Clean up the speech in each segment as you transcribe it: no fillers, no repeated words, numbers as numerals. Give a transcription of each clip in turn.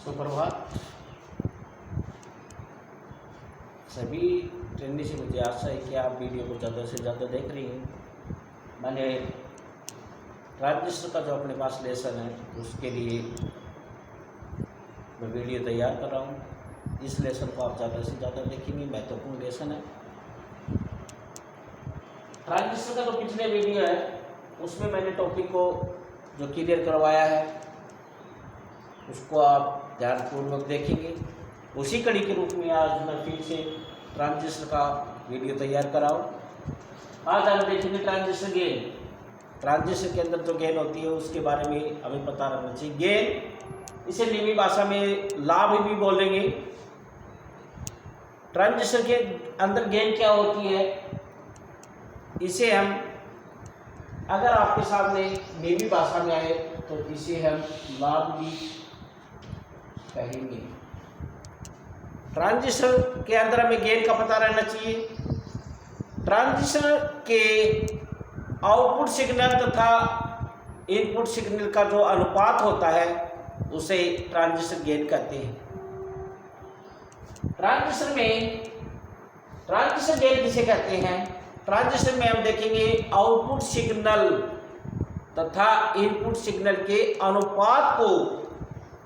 सुप्रभात सभी ट्रेंडी से। मुझे आशा है कि आप वीडियो को ज़्यादा से ज़्यादा देख रही हैं। मैंने ट्रांजिस्टर का जो अपने पास लेसन है उसके लिए मैं वीडियो तैयार कर रहा हूँ। इस लेसन को आप ज़्यादा से ज़्यादा देखेंगे, महत्वपूर्ण लेसन है। ट्रांजिस्टर का जो पिछले वीडियो है उसमें मैंने टॉपिक को जो क्लियर करवाया है उसको आप ध्यानपूर्वक देखेंगे। उसी कड़ी के रूप में आज मैं फिर से ट्रांजिस्टर का वीडियो तैयार कराऊँ। आज हम देखेंगे ट्रांजिस्टर गेन। ट्रांजिस्टर के अंदर जो गेन होती है उसके बारे में हमें पता रहना चाहिए। गेन इसे नीवी भाषा में लाभ भी बोलेंगे। ट्रांजिस्टर के अंदर गेन क्या होती है इसे हम अगर आपके सामने नीवी भाषा में आए तो इसे हम लाभ भी कहेंगे। ट्रांजिस्टर के अंदर हमें गेन का पता रहना चाहिए। ट्रांजिस्टर के आउटपुट सिग्नल तथा इनपुट सिग्नल का जो अनुपात होता है उसे ट्रांजिस्टर गेन कहते हैं। ट्रांजिस्टर गेन किसे कहते हैं? ट्रांजिस्टर में हम देखेंगे आउटपुट सिग्नल तथा इनपुट सिग्नल के अनुपात को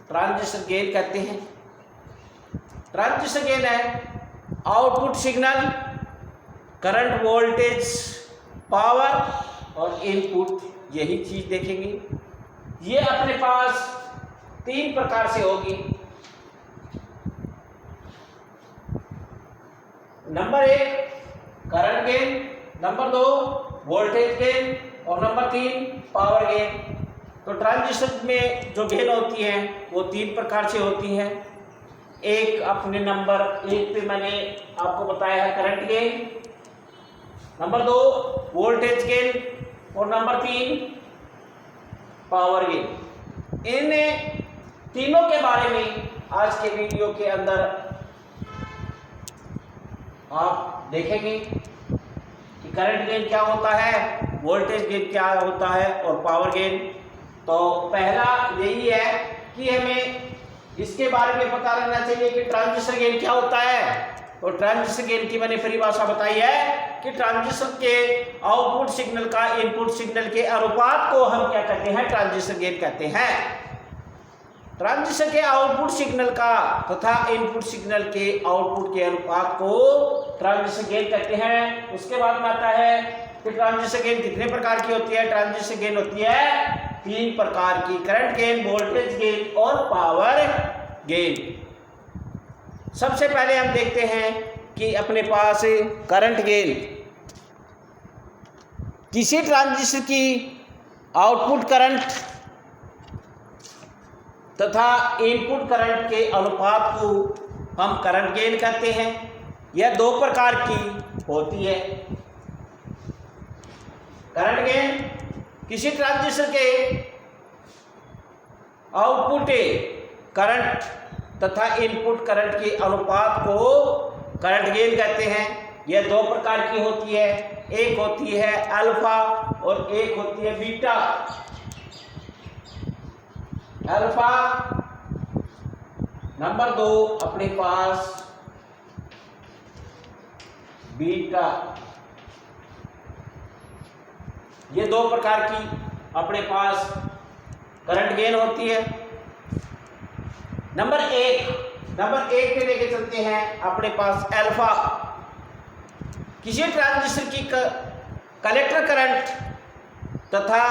ट्रांजिस्टर गेन कहते हैं। ट्रांजिस्टर गेन है output signal, current, voltage, power और इनपुट, यही चीज देखेंगे। ये अपने पास तीन प्रकार से होगी। Number 1 current gain, number 2 voltage gain और नंबर 3 पावर गेन। तो ट्रांजिस्टर में जो गेन होती है वो तीन प्रकार से होती हैं। एक अपने नंबर 1 पे मैंने आपको बताया है current gain, number 2 voltage gain और नंबर 3 पावर गेन। इन तीनों के बारे में आज के वीडियो के अंदर आप देखेंगे कि करंट गेन क्या होता है, वोल्टेज गेन क्या होता है और पावर गेन। तो पहला यही है कि हमें इसके बारे में पता रहना चाहिए कि ट्रांजिस्टर गेन क्या होता है। और ट्रांजिस्टर गेन की मैंने परिभाषा बताई है कि ट्रांजिस्टर के आउटपुट सिग्नल का इनपुट सिग्नल के अनुपात को हम क्या कहते हैं? ट्रांजिस्टर गेन कहते हैं। ट्रांजिस्टर के आउटपुट सिग्नल का तथा इनपुट सिग्नल के आउटपुट के अनुपात को ट्रांजिस्टर गेन कहते हैं। उसके बाद में आता है कि ट्रांजिस्टर गेन कितने प्रकार की होती है? ट्रांजिस्टर गेन होती है तीन प्रकार की, करंट गेन, वोल्टेज गेन और पावर गेन। सबसे पहले हम देखते हैं कि अपने पास करंट गेन। किसी ट्रांजिस्टर की आउटपुट करंट तथा इनपुट करंट के अनुपात को हम करंट गेन कहते हैं। यह दो प्रकार की होती है। करंट गेन किसी ट्रांजिस्टर के आउटपुट करंट तथा इनपुट करंट के अनुपात को करंट गेन कहते हैं। यह दो प्रकार की होती है। एक होती है अल्फा और एक होती है बीटा। अल्फा, नंबर 2 अपने पास बीटा। ये दो प्रकार की अपने पास करंट गेन होती है। नंबर एक पे लेके चलते हैं अपने पास अल्फा। किसी ट्रांजिस्टर की कलेक्टर करंट तथा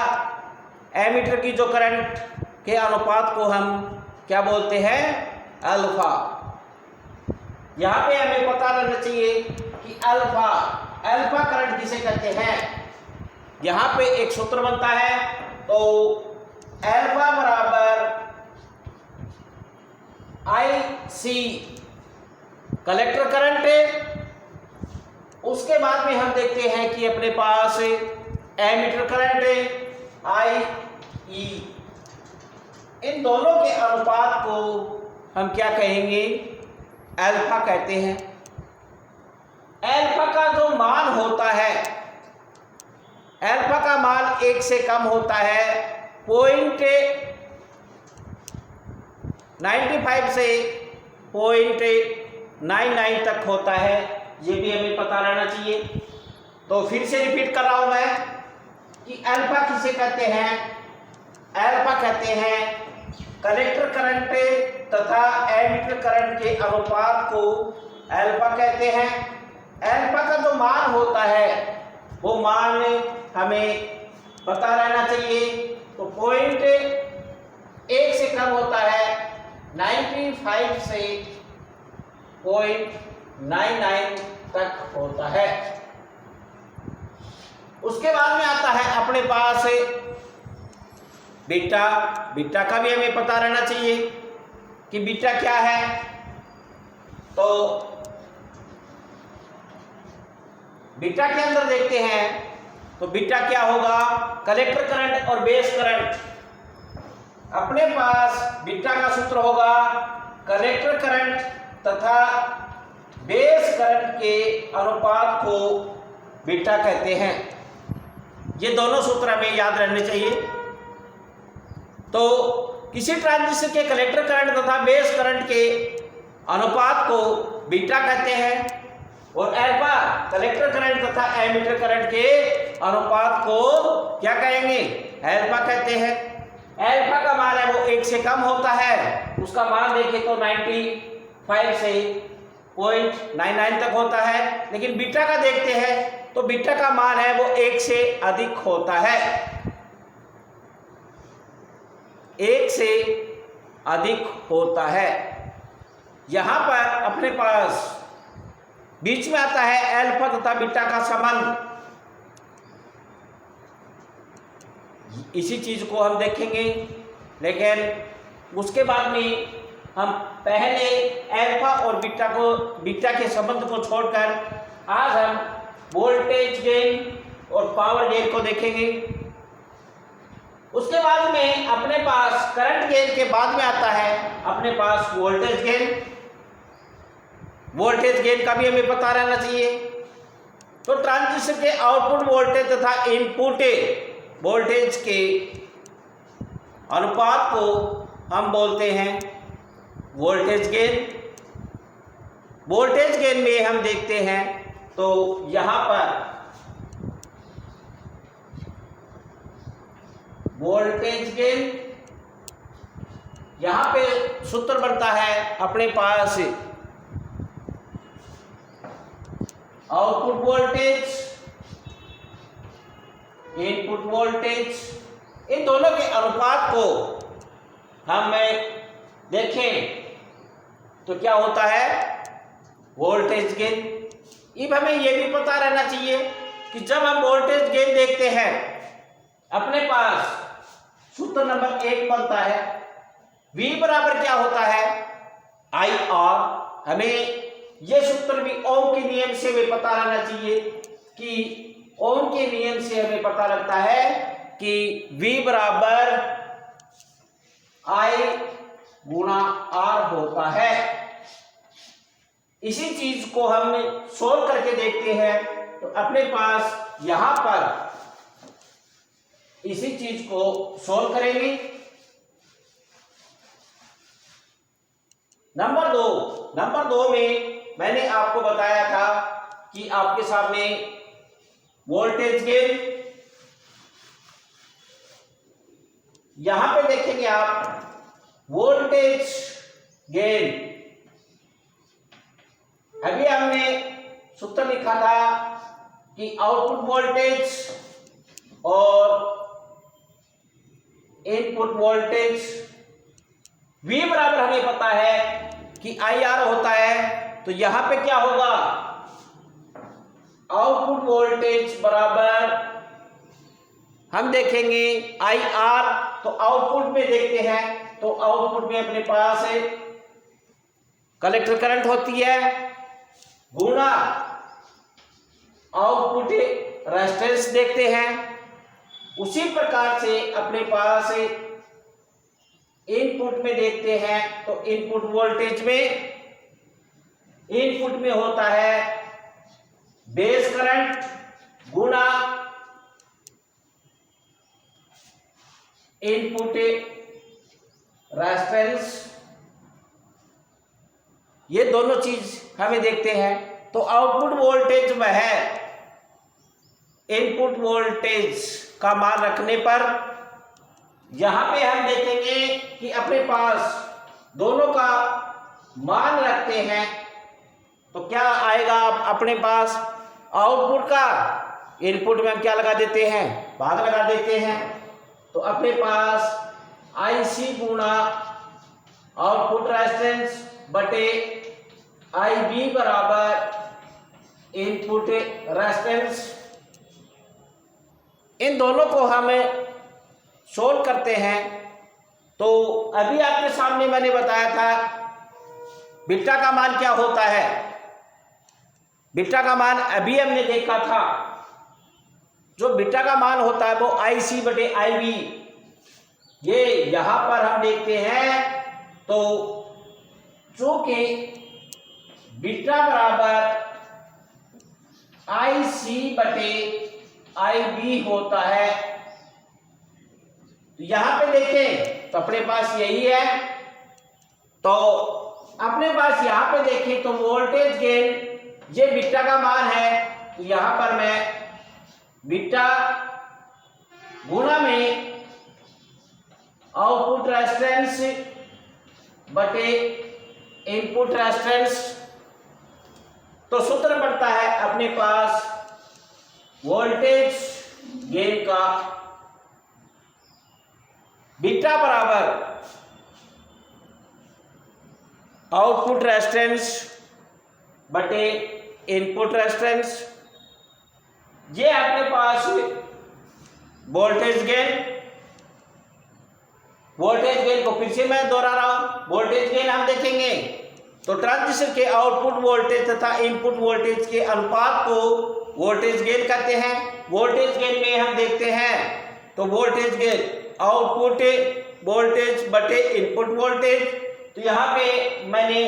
एमीटर की जो करंट के अनुपात को हम क्या बोलते हैं? अल्फा। यहां पे हमें पता रहना चाहिए कि अल्फा करंट किसे कहते हैं। यहां पे एक सूत्र बनता है, तो अल्फा बराबर IC कलेक्टर करंट है। उसके बाद में हम देखते हैं कि अपने पास एमीटर करंट है IE। इन दोनों के अनुपात को हम क्या कहेंगे? अल्फा कहते हैं। अल्फा का जो मान होता है, अल्फा का मान 1 से कम होता है, 95 से 0.99 तक होता है, ये भी हमें पता रहना चाहिए। तो फिर से रिपीट कर रहा हूं मैं कि अल्फा किसे कहते हैं? अल्फा कहते हैं कलेक्टर करंट तथा एमिटर करंट के अनुपात को अल्फा कहते हैं। अल्फा का जो मान होता है वो मान हमें पता रहना चाहिए। तो 0.1 से कम होता है, 95 से 0.99 तक होता है। उसके बाद में आता है अपने पास बीटा। बीटा का भी हमें पता रहना चाहिए कि बीटा क्या है। तो बीटा के अंदर देखते हैं तो बीटा क्या होगा? कलेक्टर करंट और बेस करंट। अपने पास बीटा का सूत्र होगा कलेक्टर करंट तथा बेस करंट के अनुपात को बीटा कहते हैं। ये दोनों सूत्र हमें याद रहने चाहिए। तो किसी ट्रांजिस्टर के कलेक्टर करंट तथा बेस करंट के अनुपात को बीटा कहते हैं और अल्फा कलेक्टर करंट तथा एमिटर करंट के अनुपात को क्या कहेंगे? अल्फा कहते हैं। अल्फा का मान है वो 1 से कम होता है, उसका मान देखें तो 95 से 0.99 तक होता है। लेकिन बीटा का देखते हैं तो बीटा का मान है वो 1 से अधिक होता है, 1 से अधिक होता है। यहां पर अपने पास बीच में आता है अल्फा तथा बीटा का संबंध। इसी चीज को हम देखेंगे, लेकिन उसके बाद में हम पहले अल्फा और बीटा के संबंध को छोड़कर आज हम वोल्टेज गेन और पावर गेन को देखेंगे। उसके बाद में अपने पास करंट गेन के बाद में आता है अपने पास वोल्टेज गेन। वोल्टेज गेन का भी हमें पता रहना चाहिए। तो ट्रांजिस्टर के आउटपुट वोल्टेज तथा इनपुट वोल्टेज के अनुपात को हम बोलते हैं वोल्टेज गेन। वोल्टेज गेन में हम देखते हैं तो यहां पर वोल्टेज गेन, यहां पे सूत्र बनता है अपने पास आउटपुट वोल्टेज, इनपुट वोल्टेज, इन दोनों के अनुपात को हम देखें तो क्या होता है? Voltage gain. अब हमें यह भी पता रहना चाहिए कि जब हम वोल्टेज गेन देखते हैं अपने पास सूत्र नंबर 1 बनता है V बराबर क्या होता है? IR। हमें यह सूत्र भी ओम के नियम से हमें पता रहना चाहिए कि ओम के नियम से हमें पता लगता है कि V बराबर I गुणा R होता है। इसी चीज को हम सोल्व करके देखते हैं तो अपने पास यहां पर इसी चीज को सोल्व करेंगे। नंबर दो में मैंने आपको बताया था कि आपके सामने वोल्टेज गेन, यहां पे देखेंगे आप वोल्टेज गेन। अभी हमने सूत्र लिखा था कि आउटपुट वोल्टेज और इनपुट वोल्टेज V बराबर हमें पता है कि IR होता है। तो यहां पे क्या होगा? आउटपुट वोल्टेज बराबर हम देखेंगे IR। तो आउटपुट में देखते हैं तो आउटपुट में अपने पास कलेक्टर करंट होती है गुणा आउटपुट रेजिस्टेंस देखते हैं। उसी प्रकार से अपने पास इनपुट में देखते हैं तो इनपुट वोल्टेज में होता है बेस करंट गुणा इनपुट रेजिस्टेंस ये दोनों चीज हमें देखते हैं। तो आउटपुट वोल्टेज वह इनपुट वोल्टेज का मान रखने पर यहां पे हम देखेंगे कि अपने पास दोनों का मान रखते हैं तो क्या आएगा अपने पास आउटपुट का, इनपुट में हम क्या लगा देते हैं, भाग लगा देते हैं। तो अपने पास IC गुणा आउटपुट रेजिस्टेंस बटे IB बराबर इनपुट रेजिस्टेंस। इन दोनों को हम सोल्व करते हैं। तो अभी आपके सामने मैंने बताया था बीटा का मान क्या होता है। बीटा का मान अभी हमने देखा था, जो बीटा का मान होता है वो IC बटे IB। ये यहां पर हम देखते हैं तो चूंकि बीटा बराबर IC बटे IB होता है, तो यहां पे देखें तो अपने पास यही है। तो अपने पास यहां पे देखें तो वोल्टेज गेन ये बीटा का मान है, तो यहां पर मैं बीटा गुणा में आउटपुट रेजिस्टेंस बटे इनपुट रेजिस्टेंस, तो सूत्र बनता है अपने पास वोल्टेज गेन का बीटा बराबर आउटपुट रेजिस्टेंस बटे इनपुट रेजिस्टेंस। ये आपके पास वोल्टेज गेन को फिर से मैं दोहरा रहा हूं। वोल्टेज गेन हम देखेंगे तो ट्रांजिस्टर के आउटपुट वोल्टेज तथा इनपुट वोल्टेज के अनुपात को वोल्टेज गेन कहते हैं। वोल्टेज गेन में हम देखते हैं तो वोल्टेज गेन आउटपुट वोल्टेज बटे इनपुट वोल्टेज। तो यहां पे मैंने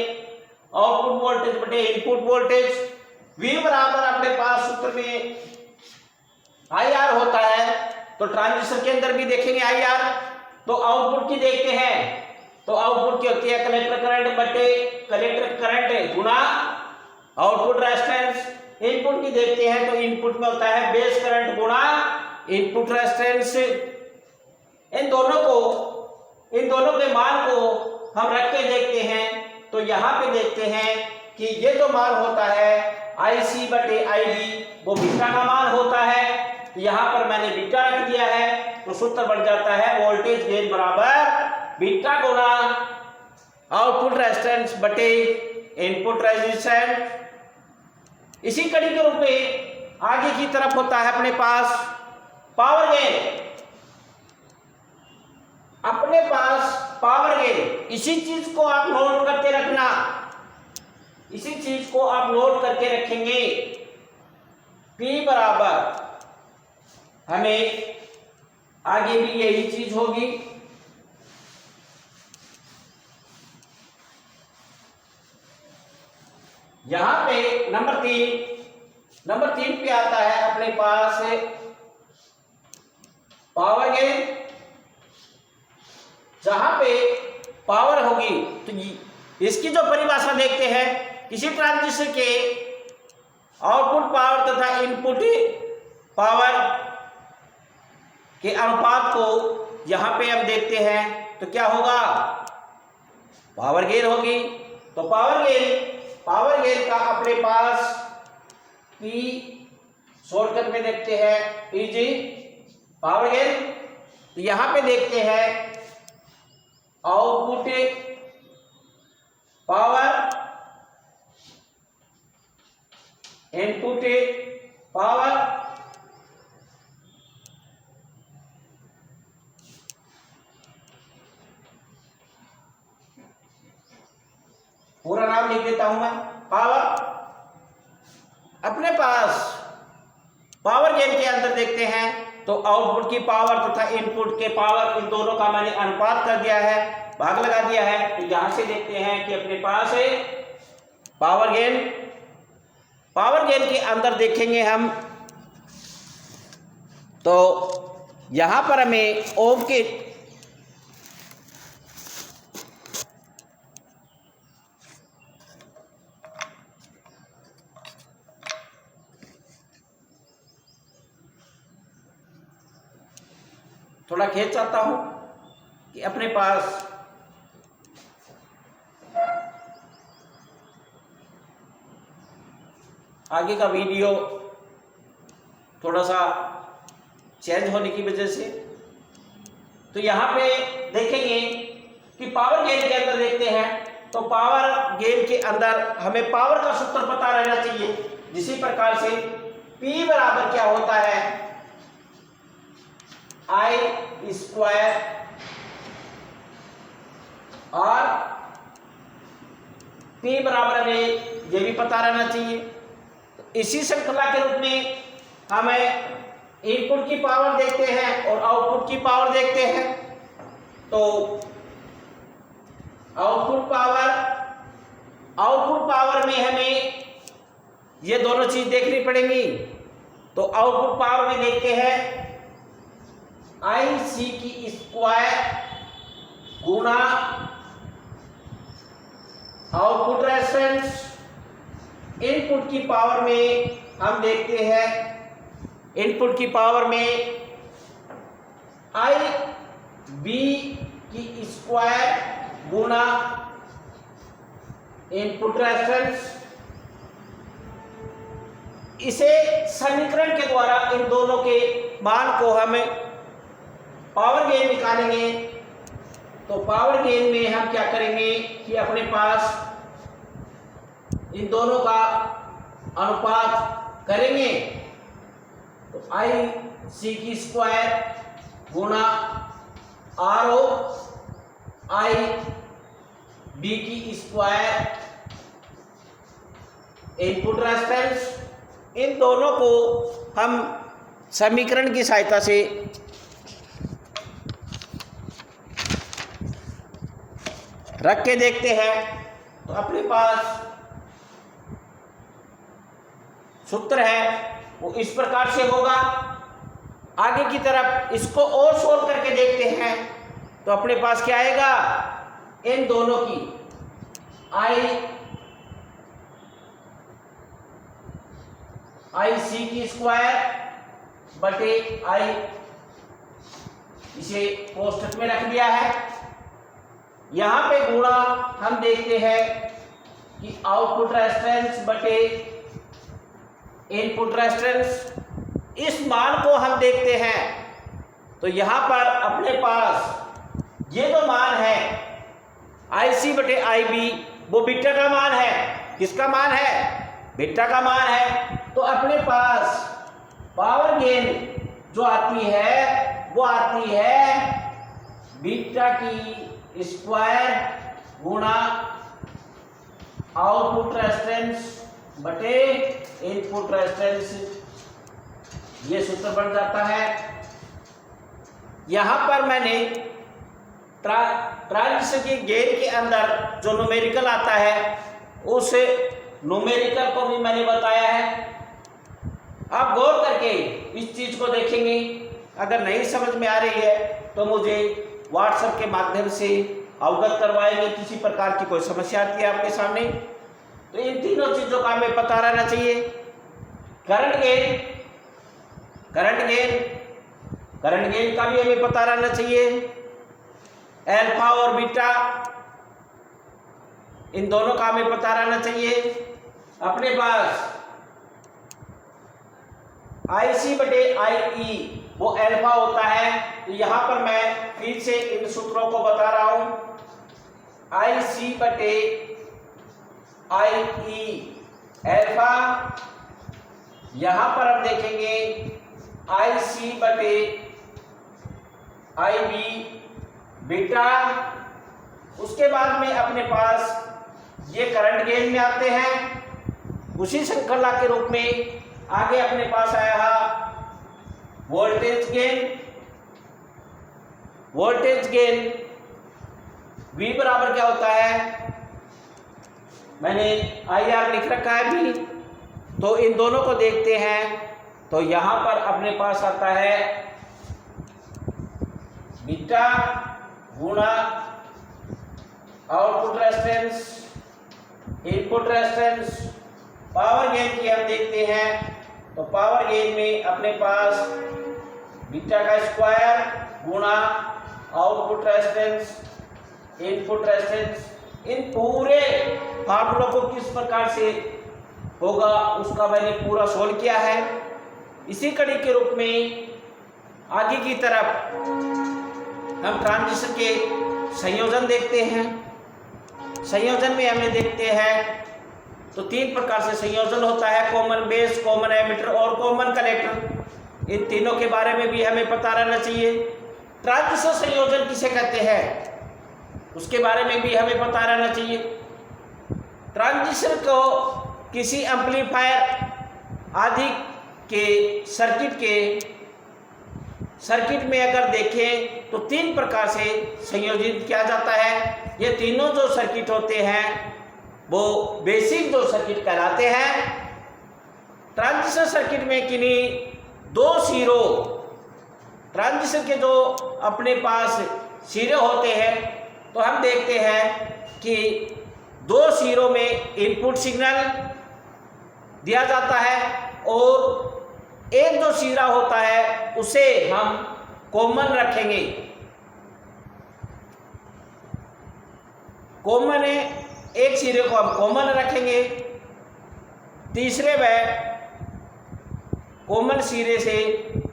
आउटपुट वोल्टेज बटे इनपुट वोल्टेज V बराबर अपने पास सूत्र में IR होता है। तो ट्रांजिस्टर के अंदर भी देखेंगे IR। तो आउटपुट की देखते हैं तो आउटपुट की होती है कलेक्टर करंट बटे कलेक्टर करंट गुणा आउटपुट रेजिस्टेंस। इनपुट की देखते हैं तो इनपुट में होता है बेस करंट गुणा इनपुट रेजिस्टेंस। इन दोनों के मान को हम रख के देखते हैं तो यहां पे देखते हैं कि ये जो मान होता है IC बटे IB वो बीटा का मान होता है। तो यहां पर मैंने बीटा रख दिया है तो सूत्र बन जाता है वोल्टेज गेन बराबर बीटा गुणा आउटपुट रेजिस्टेंस बटे इनपुट रेजिस्टेंस। इसी कड़ी के रूप में आगे की तरफ होता है अपने पास पावर गेन। अपने पास पावर गेन, इसी चीज को आप नोट करके रखना, इसी चीज को आप नोट करके रखेंगे। P बराबर हमें आगे भी यही चीज होगी। यहां पे नंबर तीन पे आता है अपने पास पावर गेन। जहां पे पावर होगी तो इसकी जो परिभाषा देखते हैं, किसी ट्रांजिस्टर के आउटपुट पावर तथा इनपुट पावर के अनुपात को यहां पे हम देखते हैं तो क्या होगा, पावर गेन होगी। तो पावर गेन का अपने पास P शॉर्टकट में देखते हैं PG पावर गेन। तो यहां पे देखते हैं आउटपुट पावर इनपुट पावर पूरा नाम लिख देता हूं मैं पावर। अपने पास पावर गेन के अंदर देखते हैं तो आउटपुट की पावर तथा इनपुट के पावर, इन दोनों का मैंने अनुपात कर दिया है, भाग लगा दिया है। तो यहां से देखते हैं कि अपने पास है पावर गेन के अंदर देखेंगे हम तो यहां पर हमें ओम के थोड़ा खींच चाहता हूं कि अपने पास आगे का वीडियो थोड़ा सा चेंज होने की वजह से, तो यहाँ पे देखेंगे कि पावर गेन के अंदर देखते हैं तो पावर गेन के अंदर हमें पावर का सूत्र पता रहना चाहिए। जिसी प्रकार से P बराबर क्या होता है, I स्क्वायर, और P बराबर हमें ये भी पता रहना चाहिए। इसी श्रृंखला के रूप में हमें इनपुट की पावर देखते हैं और आउटपुट की पावर देखते हैं। तो आउटपुट पावर में हमें ये दोनों चीज देखनी पड़ेंगी। तो आउटपुट पावर में देखते हैं IC की स्क्वायर गुणा आउटपुट रेजिस्टेंस। इनपुट की पावर में हम देखते हैं, इनपुट की पावर में IB की स्क्वायर गुणा इनपुट रेजिस्टेंस। इसे समीकरण के द्वारा इन दोनों के मान को हम पावर गेन निकालेंगे। तो पावर गेन में हम क्या करेंगे कि अपने पास इन दोनों का अनुपात करेंगे। तो IC की स्क्वायर गुणा RO IB की स्क्वायर इनपुट रेजिस्टेंस। इन दोनों को हम समीकरण की सहायता से रख के देखते हैं। तो अपने पास सूत्र है वो इस प्रकार से होगा। आगे की तरफ इसको और सोल्व करके देखते हैं तो अपने पास क्या आएगा, इन दोनों की IC की स्क्वायर बटे I, इसे कोष्ठक में रख दिया है। यहां पे गुणा हम देखते हैं कि आउटपुट रेजिस्टेंस बटे इनपुट रेजिस्टेंस। इस मान को हम देखते हैं तो यहां पर अपने पास ये जो मान है IC बटे IB वो बीटा का मान है। किसका मान है, बीटा का मान है। तो अपने पास पावर गेन जो आती है वो आती है बीटा की स्क्वायर गुणा आउटपुट रेजिस्टेंस बटे इनपुट रेजिस्टेंस। ये सूत्र बन जाता है। यहां पर मैंने ट्रांजिस्टर की गेन के अंदर जो न्यूमेरिकल आता है उस न्यूमेरिकल को भी मैंने बताया है। आप गौर करके इस चीज को देखेंगे। अगर नहीं समझ में आ रही है तो मुझे व्हाट्सएप के माध्यम से अवगत करवाएंगे। किसी प्रकार की कोई समस्या आती है आपके सामने तो इन तीनों चीजों का हमें पता रहना चाहिए। करंट गेन का भी हमें पता रहना चाहिए। अल्फा और बीटा इन दोनों का हमें पता रहना चाहिए। अपने पास IC बटे IE वो अल्फा होता है। तो यहां पर मैं फिर से इन सूत्रों को बता रहा हूं। IC बटे IE अल्फा। यहां पर हम देखेंगे IC बटे IB बीटा। उसके बाद में अपने पास ये करंट गेन में आते हैं। उसी श्रृंखला के रूप में आगे अपने पास आया वोल्टेज गेन V बराबर क्या होता है, मैंने IR लिख रखा है भी। तो इन दोनों को देखते हैं तो यहां पर अपने पास आता है बीटा गुणा output resistance input resistance. Power gain की हम देखते हैं तो पावर गेन में अपने पास बीटा का स्क्वायर गुणा आउटपुट रेजिस्टेंस, इनपुट रेजिस्टेंस, इन पूरे फार्मूलों को किस प्रकार से होगा उसका मैंने पूरा सोल्व किया है। इसी कड़ी के रूप में आगे की तरफ हम ट्रांजिस्टर के संयोजन देखते हैं। संयोजन में हमें देखते हैं तो 3 प्रकार से संयोजन होता है, कॉमन बेस, कॉमन एमिटर और कॉमन कलेक्टर। इन तीनों के बारे में भी हमें पता रहना चाहिए। ट्रांजिस्टर संयोजन किसे कहते हैं उसके बारे में भी हमें पता रहना चाहिए। ट्रांजिस्टर को किसी एम्पलीफायर आदि के सर्किट में अगर देखें तो 3 प्रकार से संयोजित किया जाता है। ये तीनों जो सर्किट होते हैं वो बेसिक जो सर्किट कहलाते हैं। ट्रांजिस्टर सर्किट में किन्हीं 2 सिरों, ट्रांजिस्टर के जो अपने पास सिरे होते हैं तो हम देखते हैं कि 2 सिरों में इनपुट सिग्नल दिया जाता है और एक जो सिरा होता है उसे हम कॉमन रखेंगे। कॉमन है, एक सिरे को हम कॉमन रखेंगे, तीसरे में कॉमन सिरे से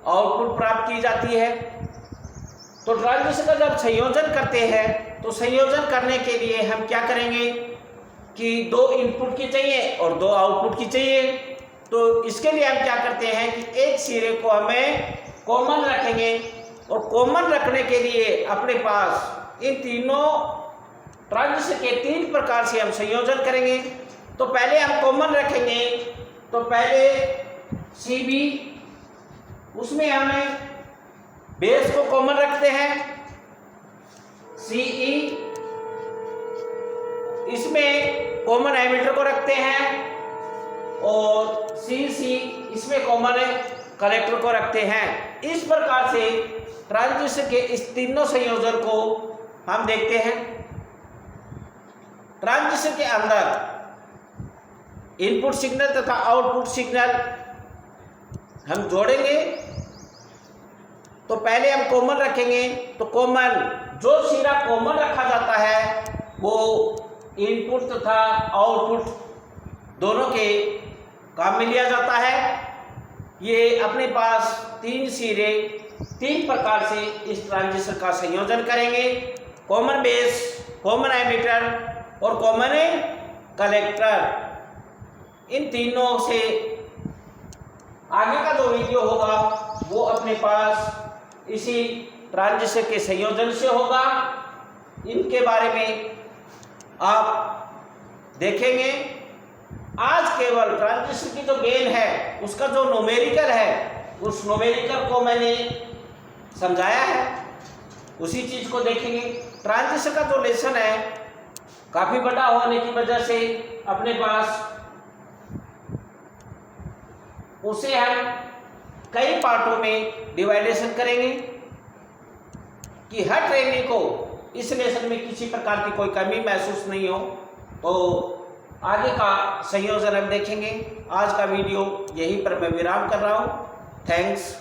आउटपुट प्राप्त की जाती है। तो ट्रांजिस्टर का जब संयोजन करते हैं तो संयोजन करने के लिए हम क्या करेंगे कि 2 इनपुट की चाहिए और 2 आउटपुट की चाहिए। तो इसके लिए हम क्या करते हैं कि एक सिरे को हमें कॉमन रखेंगे और कॉमन रखने के लिए अपने पास इन तीनों ट्रांजिस्टर के 3 प्रकार से हम संयोजन करेंगे। तो पहले हम कॉमन रखेंगे, तो पहले CB, उसमें हमें बेस को कॉमन रखते हैं, CE, इसमें कॉमन एमिटर को रखते हैं और CC, इसमें कॉमन कलेक्टर को रखते हैं। इस प्रकार से ट्रांजिस्टर के इस तीनों संयोजन को हम देखते हैं। ट्रांजिस्टर के अंदर इनपुट सिग्नल तथा आउटपुट सिग्नल हम जोड़ेंगे। तो पहले हम कॉमन रखेंगे, तो कॉमन जो सिरा कॉमन रखा जाता है वो इनपुट तथा आउटपुट दोनों के काम में लिया जाता है। ये अपने पास 3 सिरे 3 प्रकार से इस ट्रांजिस्टर का संयोजन करेंगे, कॉमन बेस, कॉमन एमिटर और कॉमन कलेक्टर। इन तीनों से आगे का जो वीडियो होगा वो अपने पास इसी ट्रांजिस्टर के संयोजन से होगा। इनके बारे में आप देखेंगे। आज केवल ट्रांजिस्टर की जो गेन है उसका जो न्यूमेरिकल है उस न्यूमेरिकल को मैंने समझाया है, उसी चीज़ को देखेंगे। ट्रांजिस्टर का जो लेसन है काफ़ी बड़ा होने की वजह से अपने पास उसे हम कई पार्टों में डिवाइडेशन करेंगे कि हर ट्रेनी को इस लेसन में किसी प्रकार की कोई कमी महसूस नहीं हो। तो आगे का संयोजन हम देखेंगे। आज का वीडियो यहीं पर मैं विराम कर रहा हूँ। थैंक्स।